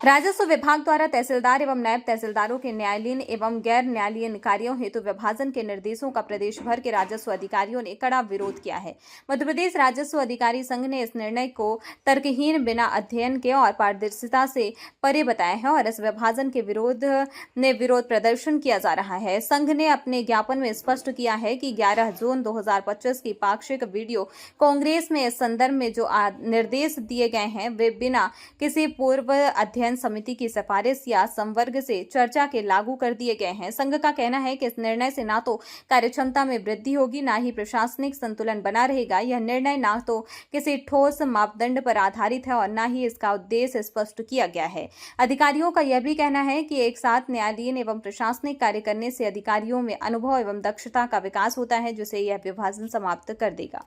राजस्व विभाग द्वारा तहसीलदार एवं नायब तहसीलदारों के न्यायालयीन एवं गैर न्यायालयीन कार्यों हेतु विभाजन के निर्देशों का प्रदेश भर के राजस्व अधिकारियों ने कड़ा विरोध किया है। मध्य प्रदेश राजस्व अधिकारी संघ ने इस निर्णय को तर्कहीन, बिना अध्ययन के और पारदर्शिता से परे बताया है और इस विभाजन के विरोध प्रदर्शन किया जा रहा है। संघ ने अपने ज्ञापन में स्पष्ट किया है कि 11 जून 2025 की पाक्षिक वीडियो कांग्रेस में इस संदर्भ में जो निर्देश दिए गए हैं वे बिना किसी पूर्व अध्ययन समिति की सिफारिश या संवर्ग से चर्चा के लागू कर दिए गए हैं। संघ का कहना है कि इस निर्णय से ना तो कार्यक्षमता में वृद्धि होगी, ना ही प्रशासनिक संतुलन बना रहेगा। यह निर्णय ना तो किसी ठोस मापदंड पर आधारित है और ना ही इसका उद्देश्य स्पष्ट किया गया है। अधिकारियों का यह भी कहना है कि एक साथ न्यायालयीन एवं प्रशासनिक कार्य करने से अधिकारियों में अनुभव एवं दक्षता का विकास होता है, जिसे यह विभाजन समाप्त कर देगा।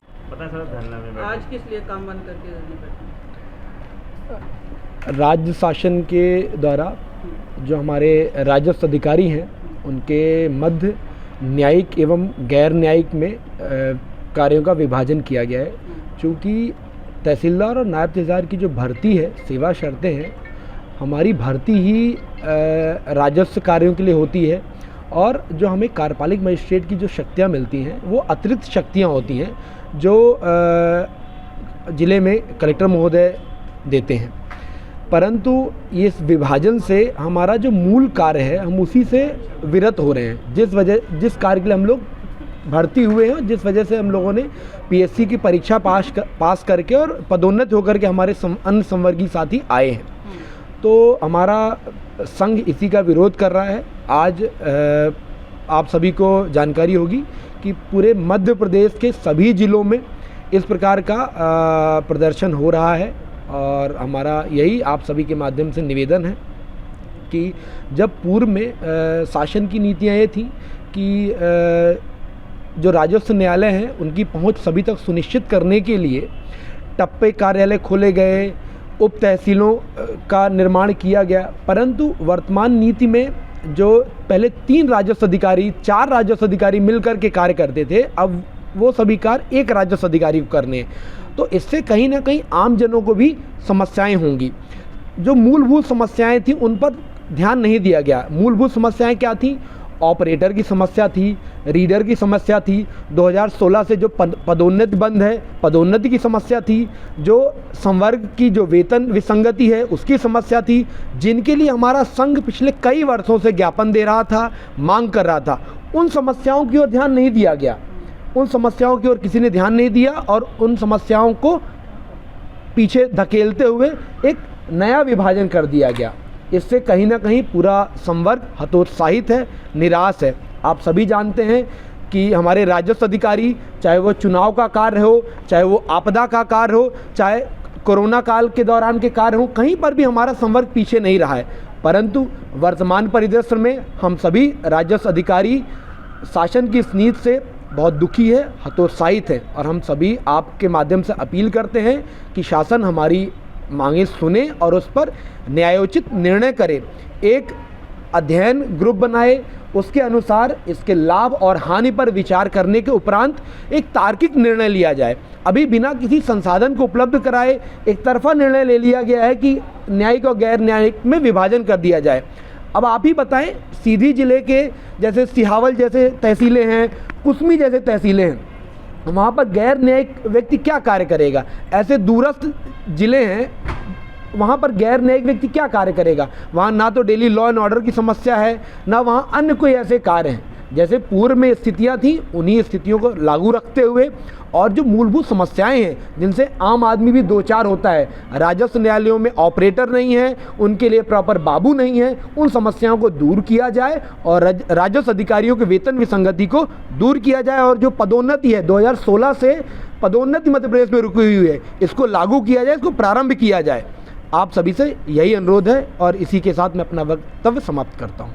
पता सर धरना में आज किस लिए काम बंद करके बैठे? राज्य शासन के द्वारा जो हमारे राजस्व अधिकारी हैं उनके मध्य न्यायिक एवं गैर न्यायिक में कार्यों का विभाजन किया गया है। चूँकि तहसीलदार और नायब तहसीलदार की जो भर्ती है, सेवा शर्तें हैं, हमारी भर्ती ही राजस्व कार्यों के लिए होती है और जो हमें कार्यपालिक मजिस्ट्रेट की जो शक्तियाँ मिलती हैं वो अतिरिक्त शक्तियाँ होती हैं जो ज़िले में कलेक्टर महोदय देते हैं। परंतु इस विभाजन से हमारा जो मूल कार्य है हम उसी से विरत हो रहे हैं, जिस कार्य के लिए हम लोग भर्ती हुए हैं, जिस वजह से हम लोगों ने पीएससी की परीक्षा पास करके और पदोन्नत होकर के हमारे अन्य संवर्गीय साथी आए हैं। तो हमारा संघ इसी का विरोध कर रहा है। आज आप सभी को जानकारी होगी कि पूरे मध्य प्रदेश के सभी ज़िलों में इस प्रकार का प्रदर्शन हो रहा है और हमारा यही आप सभी के माध्यम से निवेदन है कि जब पूर्व में शासन की नीतियाँ ये थी कि जो राजस्व न्यायालय हैं उनकी पहुंच सभी तक सुनिश्चित करने के लिए टप्पे कार्यालय खोले गए, उप तहसीलों का निर्माण किया गया। परंतु वर्तमान नीति में जो पहले 3 राजस्व अधिकारी 4 राजस्व अधिकारी मिलकर के कार्य करते थे, अब वो सभी कार्य एक राजस्व अधिकारी को करने हैं। तो इससे कहीं ना कहीं आम जनों को भी समस्याएं होंगी। जो मूलभूत समस्याएं थी उन पर ध्यान नहीं दिया गया। मूलभूत समस्याएं क्या थी? ऑपरेटर की समस्या थी, रीडर की समस्या थी, 2016 से जो पदोन्नति बंद है पदोन्नति की समस्या थी, जो संवर्ग की जो वेतन विसंगति है उसकी समस्या थी, जिनके लिए हमारा संघ पिछले कई वर्षों से ज्ञापन दे रहा था, मांग कर रहा था। उन समस्याओं की ओर ध्यान नहीं दिया गया, उन समस्याओं की ओर किसी ने ध्यान नहीं दिया और उन समस्याओं को पीछे धकेलते हुए एक नया विभाजन कर दिया गया। इससे कहीं ना कहीं पूरा संवर्ग हतोत्साहित है, निराश है। आप सभी जानते हैं कि हमारे राजस्व अधिकारी, चाहे वो चुनाव का कार्य हो, चाहे वो आपदा का कार्य हो, चाहे कोरोना काल के दौरान के कार्य हो, कहीं पर भी हमारा संवर्ग पीछे नहीं रहा है। परंतु वर्तमान परिदृश्य में हम सभी राजस्व अधिकारी शासन की इस नीति से बहुत दुखी है, हतोत्साहित है और हम सभी आपके माध्यम से अपील करते हैं कि शासन हमारी मांगें सुने और उस पर न्यायोचित निर्णय करे। एक अध्ययन ग्रुप बनाए, उसके अनुसार इसके लाभ और हानि पर विचार करने के उपरांत एक तार्किक निर्णय लिया जाए। अभी बिना किसी संसाधन को उपलब्ध कराए एक तरफा निर्णय ले लिया गया है कि न्यायिक और गैर न्यायिक में विभाजन कर दिया जाए। अब आप ही बताएं, सीधी जिले के जैसे सिहावल जैसे तहसीलें हैं, कुसमी जैसे तहसीलें हैं, वहाँ पर गैर न्यायिक व्यक्ति क्या कार्य करेगा? ऐसे दूरस्थ ज़िले हैं, वहाँ पर गैर न्यायिक व्यक्ति क्या कार्य करेगा? वहाँ ना तो डेली लॉ एंड ऑर्डर की समस्या है, ना वहाँ अन्य कोई ऐसे कार्य हैं। जैसे पूर्व में स्थितियाँ थी उन्हीं स्थितियों को लागू रखते हुए और जो मूलभूत समस्याएं हैं जिनसे आम आदमी भी दो चार होता है, राजस्व न्यायालयों में ऑपरेटर नहीं है, उनके लिए प्रॉपर बाबू नहीं है, उन समस्याओं को दूर किया जाए और राजस्व अधिकारियों के वेतन विसंगति को दूर किया जाए और जो पदोन्नति है 2016 से पदोन्नति मध्य प्रदेश में रुकी हुई है, इसको लागू किया जाए, इसको प्रारंभ किया जाए। आप सभी से यही अनुरोध है और इसी के साथ मैं अपना वक्तव्य समाप्त करता हूँ।